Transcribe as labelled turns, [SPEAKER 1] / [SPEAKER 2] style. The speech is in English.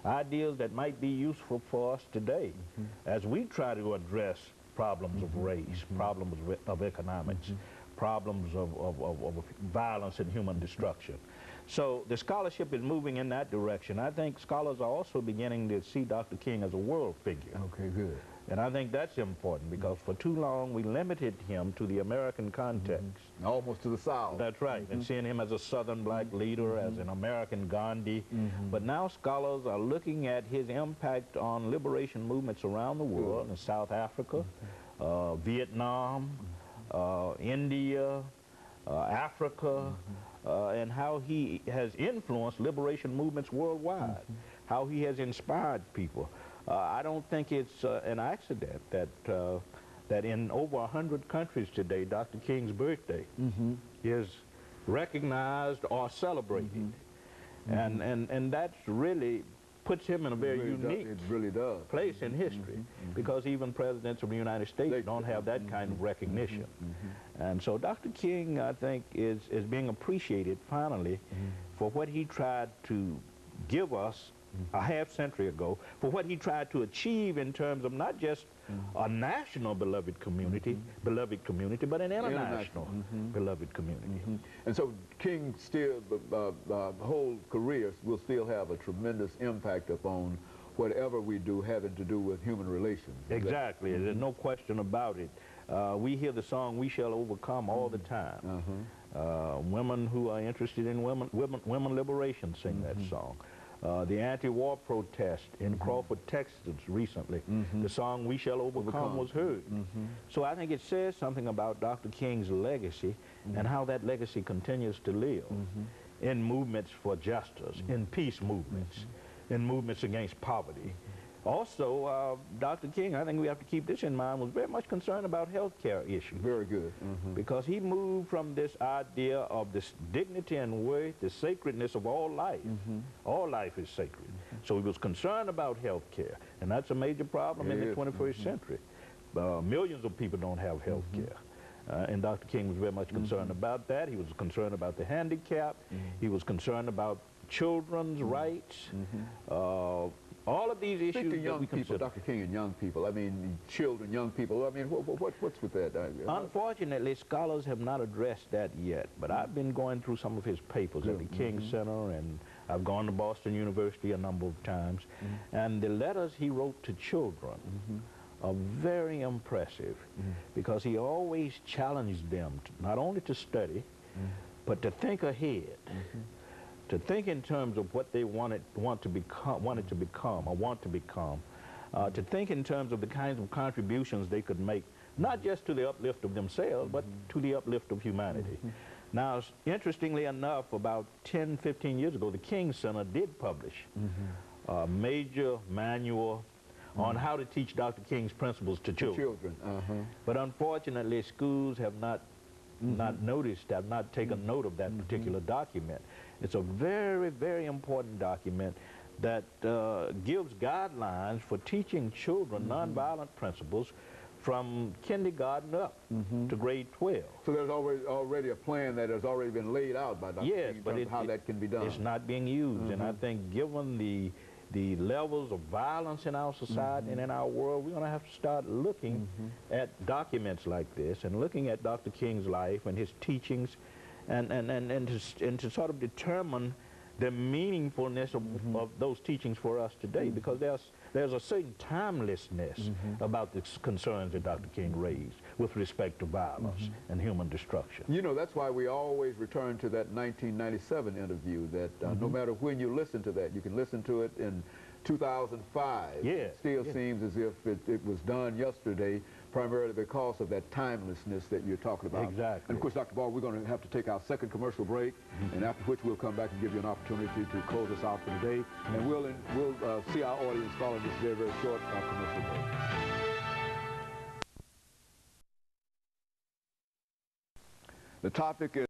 [SPEAKER 1] ideas that might be useful for us today as we try to address problems of race, problems of economics, problems of violence and human destruction. So the scholarship is moving in that direction. I think scholars are also beginning to see Dr. King as a world figure.
[SPEAKER 2] Okay, good.
[SPEAKER 1] And I think that's important because for too long we limited him to the American context.
[SPEAKER 2] Almost to the South.
[SPEAKER 1] That's right, and seeing him as a Southern black leader, as an American Gandhi. But now scholars are looking at his impact on liberation movements around the world, in South Africa, Vietnam, India, Africa, and how he has influenced liberation movements worldwide, how he has inspired people. I don't think it's an accident that that in over 100 countries today, Dr. King's birthday is recognized or celebrated. And that's really puts him in a very unique place in history, because even presidents of the United States don't have that kind of recognition. And so Dr. King, I think, is being appreciated finally for what he tried to give us a half-century ago, for what he tried to achieve in terms of not just a national beloved community, but an international beloved community.
[SPEAKER 2] And so King still, the whole career will still have a tremendous impact upon whatever we do having to do with human relations.
[SPEAKER 1] Exactly, there's no question about it. We hear the song "We Shall Overcome" all the time. Women who are interested in women liberation sing that song. The anti-war protest in Crawford, Texas recently, the song "We Shall Overcome" was heard. So I think it says something about Dr. King's legacy and how that legacy continues to live in movements for justice, in peace movements, in movements against poverty. Also, Dr. King, I think we have to keep this in mind, was very much concerned about health care issues.
[SPEAKER 2] Very good.
[SPEAKER 1] Because he moved from this idea of this dignity and worth, the sacredness of all life. All life is sacred. So he was concerned about health care, and that's a major problem in the 21st century. Millions of people don't have health care. And Dr. King was very much concerned about that. He was concerned about the handicapped. He was concerned about children's rights. All of these issues
[SPEAKER 2] that young people, Dr. King, and young people, I mean, children, young people, I mean, what's with that?
[SPEAKER 1] Unfortunately, scholars have not addressed that yet, but I've been going through some of his papers at the King Center, and I've gone to Boston University a number of times, and the letters he wrote to children are very impressive, because he always challenged them not only to study, but to think ahead. To think in terms of what they wanted to become, to think in terms of the kinds of contributions they could make, not just to the uplift of themselves, but to the uplift of humanity. Now, interestingly enough, about 10, 15 years ago, the King Center did publish a major manual on how to teach Dr. King's principles to children. But unfortunately, schools have not noticed, have not taken note of that particular document. It's a very, very important document that gives guidelines for teaching children nonviolent principles from kindergarten up to grade 12.
[SPEAKER 2] So there's already a plan that has already been laid out by Dr. King in terms of how that can be done.
[SPEAKER 1] It's not being used, and I think given the levels of violence in our society and in our world, we're going to have to start looking at documents like this and looking at Dr. King's life and his teachings and to sort of determine the meaningfulness of those teachings for us today, because there's a certain timelessness about the concerns that Dr. King raised with respect to violence and human destruction.
[SPEAKER 2] You know, that's why we always return to that 1997 interview, that no matter when you listen to that, you can listen to it in 2005. It still seems as if it was done yesterday, primarily because of that timelessness that you're talking about.
[SPEAKER 1] Exactly.
[SPEAKER 2] And of course, Dr. Baldwin, we're going to have to take our second commercial break, and after which we'll come back and give you an opportunity to close us out for today. And we'll see our audience following this very, very short commercial break. The topic is